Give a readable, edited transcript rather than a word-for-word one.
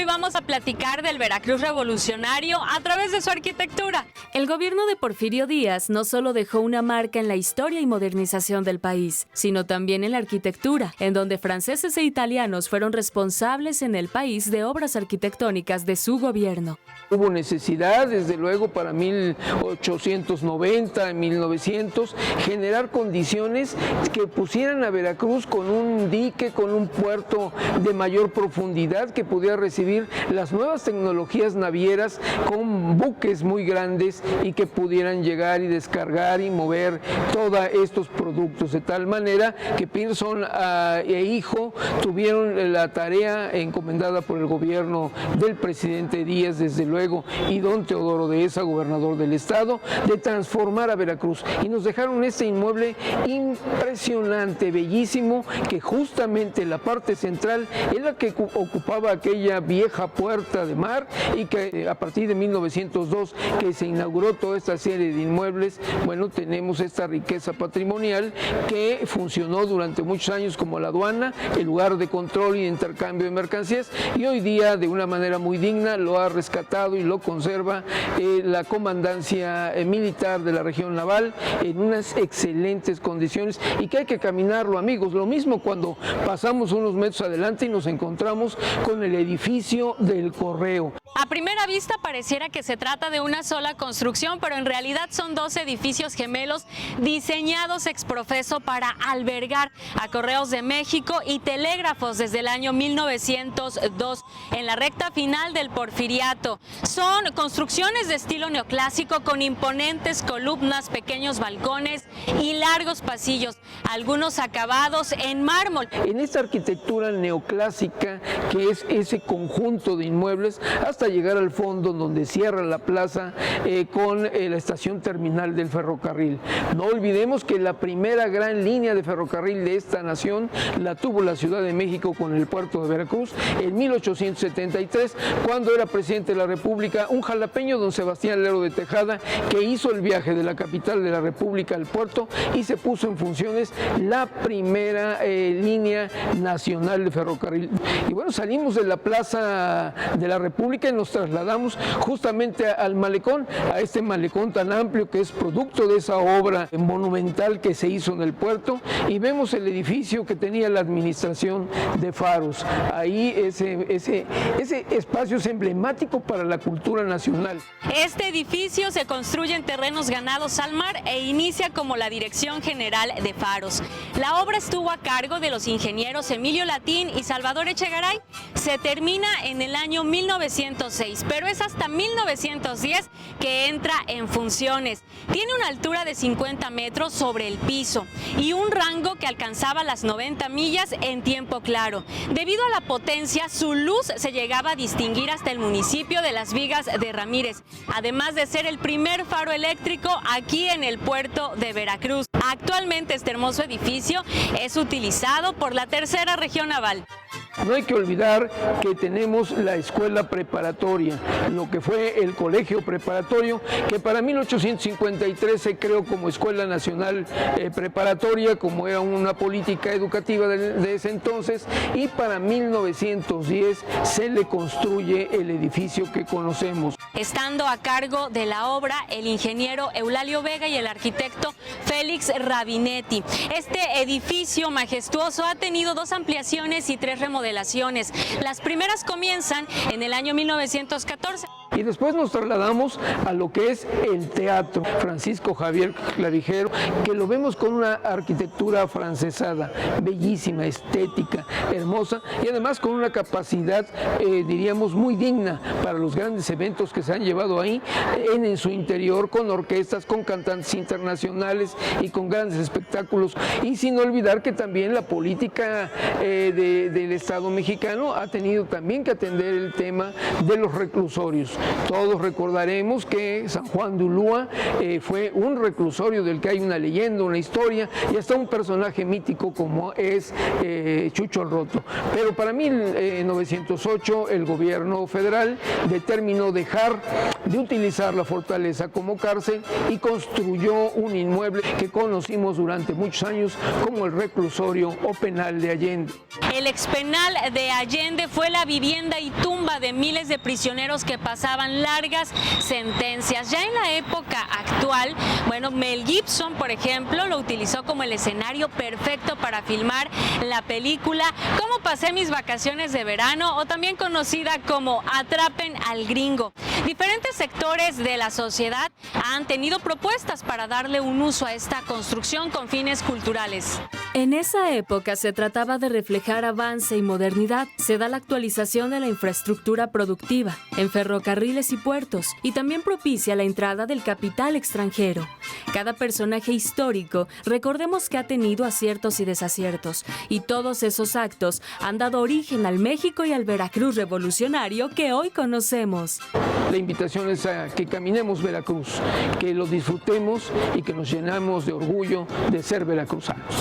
Hoy vamos a platicar del Veracruz revolucionario a través de su arquitectura. El gobierno de Porfirio Díaz no solo dejó una marca en la historia y modernización del país, sino también en la arquitectura, en donde franceses e italianos fueron responsables en el país de obras arquitectónicas de su gobierno. Hubo necesidad, desde luego, para 1890, 1900, generar condiciones que pusieran a Veracruz con un dique, con un puerto de mayor profundidad que pudiera recibir las nuevas tecnologías navieras con buques muy grandes y que pudieran llegar y descargar y mover todos estos productos, de tal manera que Pearson e hijo tuvieron la tarea encomendada por el gobierno del presidente Díaz, desde luego, y don Teodoro Dehesa, gobernador del estado, de transformar a Veracruz. Y nos dejaron este inmueble impresionante, bellísimo, que justamente la parte central es la que ocupaba aquella vieja puerta de mar, y que a partir de 1902, que se inauguró toda esta serie de inmuebles, bueno, tenemos esta riqueza patrimonial que funcionó durante muchos años como la aduana, el lugar de control y de intercambio de mercancías, y hoy día de una manera muy digna lo ha rescatado y lo conserva la comandancia militar de la región naval en unas excelentes condiciones, y que hay que caminarlo, amigos. Lo mismo cuando pasamos unos metros adelante y nos encontramos con el edificio del correo. A primera vista pareciera que se trata de una sola construcción, pero en realidad son dos edificios gemelos diseñados ex profeso para albergar a Correos de México y telégrafos desde el año 1902, en la recta final del Porfiriato. Son construcciones de estilo neoclásico con imponentes columnas, pequeños balcones y largos pasillos, algunos acabados en mármol. En esta arquitectura neoclásica, que es ese conjunto de inmuebles, hasta llegar al fondo donde cierra la plaza con la estación terminal del ferrocarril. No olvidemos que la primera gran línea de ferrocarril de esta nación la tuvo la Ciudad de México con el puerto de Veracruz en 1873, cuando era presidente de la República un jalapeño, don Sebastián Lerdo de Tejada, que hizo el viaje de la capital de la República al puerto y se puso en funciones la primera línea nacional de ferrocarril. Y bueno, salimos de la Plaza de la República y nos trasladamos justamente al malecón, a este malecón tan amplio que es producto de esa obra monumental que se hizo en el puerto, y vemos el edificio que tenía la administración de Faros. Ahí ese espacio es emblemático para la cultura nacional. Este edificio se construye en terrenos ganados al mar e inicia como la Dirección General de Faros. La obra estuvo a cargo de los ingenieros Emilio Latín y Salvador Echegaray. Se termina en el año 1906, pero es hasta 1910 que entra en funciones. Tiene una altura de 50 metros sobre el piso y un rango que alcanzaba las 90 millas en tiempo claro. Debido a la potencia, su luz se llegaba a distinguir hasta el municipio de Las Vigas de Ramírez, además de ser el primer faro eléctrico aquí en el puerto de Veracruz. Actualmente este hermoso edificio es utilizado por la Tercera Región Naval. No hay que olvidar que tenemos la escuela preparatoria, lo que fue el colegio preparatorio, que para 1853 se creó como Escuela Nacional Preparatoria, como era una política educativa de ese entonces, y para 1910 se le construye el edificio que conocemos. Estando a cargo de la obra el ingeniero Eulalio Vega y el arquitecto Félix Rabinetti. Este edificio majestuoso ha tenido 2 ampliaciones y 3 remodelaciones. Las primeras comienzan en el año 1914. Y después nos trasladamos a lo que es el teatro Francisco Javier Clavijero, que lo vemos con una arquitectura afrancesada, bellísima, estética, hermosa, y además con una capacidad, diríamos, muy digna para los grandes eventos que se han llevado ahí en su interior, con orquestas, con cantantes internacionales y con grandes espectáculos. Y sin olvidar que también la política del Estado mexicano ha tenido también que atender el tema de los reclusorios. Todos recordaremos que San Juan de Ulúa fue un reclusorio del que hay una leyenda, una historia y hasta un personaje mítico como es Chucho el Roto. Pero para 1908 el gobierno federal determinó dejar de utilizar la fortaleza como cárcel y construyó un inmueble que conocimos durante muchos años como el reclusorio o penal de Allende. El expenal de Allende fue la vivienda y tumba de miles de prisioneros que pasaban largas sentencias. Ya en la época actual, bueno, Mel Gibson, por ejemplo, lo utilizó como el escenario perfecto para filmar la película Cómo pasé mis vacaciones de verano, o también conocida como Atrapen al Gringo. Diferentes sectores de la sociedad han tenido propuestas para darle un uso a esta construcción con fines culturales. En esa época se trataba de reflejar avance y modernidad. Se da la actualización de la infraestructura productiva en ferrocarriles y puertos y también propicia la entrada del capital extranjero. Cada personaje histórico, recordemos que ha tenido aciertos y desaciertos, y todos esos actos han dado origen al México y al Veracruz revolucionario que hoy conocemos. La invitación es a que caminemos Veracruz, que lo disfrutemos y que nos llenamos de orgullo de ser veracruzanos.